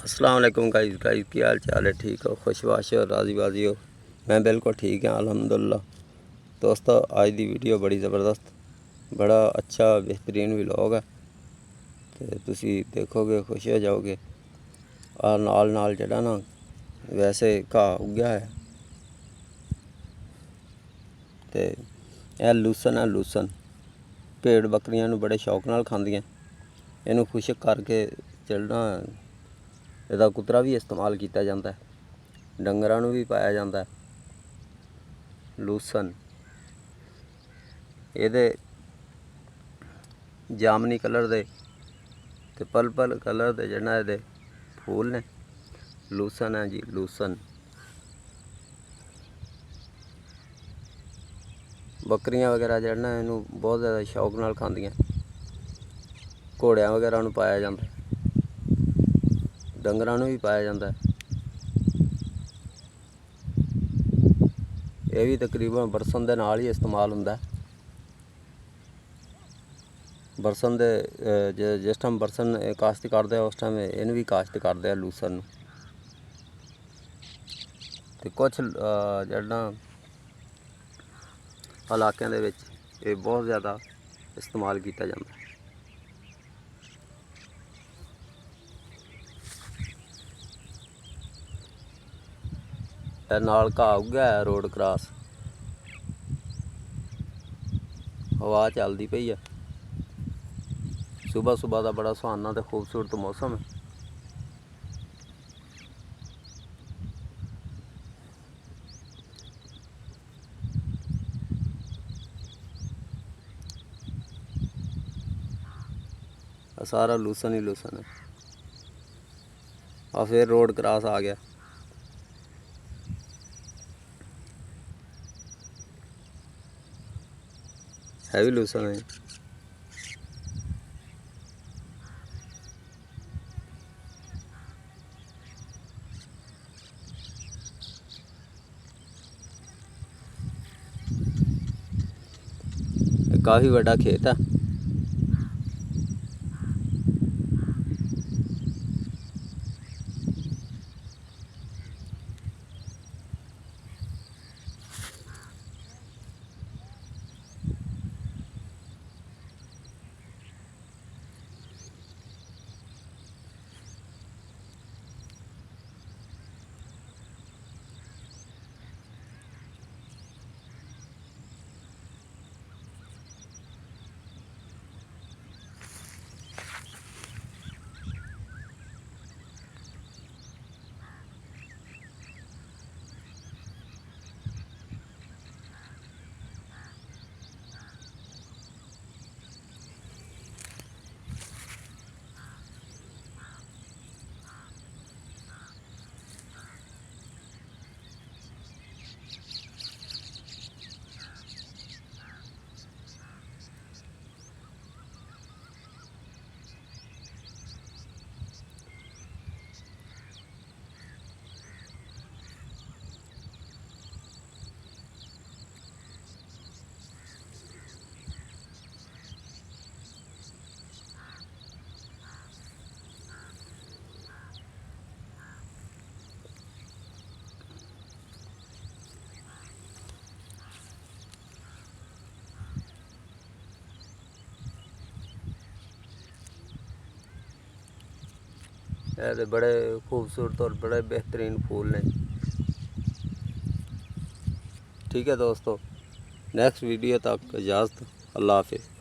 अस्सलाम वालेकुम गाइस की हाल चाल है। ठीक हो, खुशबाश हो, राजी बाजी हो? मैं बिल्कुल ठीक हाँ अल्हम्दुलिल्लाह। दोस्तों आज दी वीडियो बड़ी ज़बरदस्त बड़ा अच्छा बेहतरीन व्लॉग है तो तुसी देखोगे खुश हो जाओगे। और नाल नाल जड़ा ना वैसे घाह उग्या है तो यह लूसन है। लूसन भेड़ बकरियां नूं बड़े शौक नाल खांदियां। इनू खुशक करके चलना ਇਹਦਾ कुतरा भी इस्तेमाल किया जाता है, डंगरां नूं भी पाया जाता है। लूसन ये जामनी कलर दे ते पल कलर दे जिहड़ा ये फूल ने लूसन है जी। लूसन बकरियां वगैरह जिहड़ा इनू बहुत ज़्यादा शौक नाल खांदियां। घोड़ियां वगैरह नूं पाया जाता है, डंगरां नूं भी पाया जाता है। यह भी तकरीबन बरसन के नाल ही इस्तेमाल होंदा है। बरसन दे जिस टाइम बरसन काश्त करते उस टाइम इन भी काश्त करते हैं लूसन नूं। ते कुछ जिहड़ा इलाकों दे विच ये बहुत ज़्यादा इस्तेमाल किया जाता है। नाल घाह उग्या है, रोड क्रॉस हवा चलती पई है। सुबह सुबह का बड़ा सुहाना तो खूबसूरत मौसम है। सारा लूसन ही लूसन है। और फिर रोड क्रॉस आ गया। है भी लूसन है। काफ़ी बड़ा खेत है। ये बड़े खूबसूरत और बड़े बेहतरीन फूल ने। ठीक है दोस्तों, नेक्स्ट वीडियो तक इजाज़त। अल्लाह हाफिज़।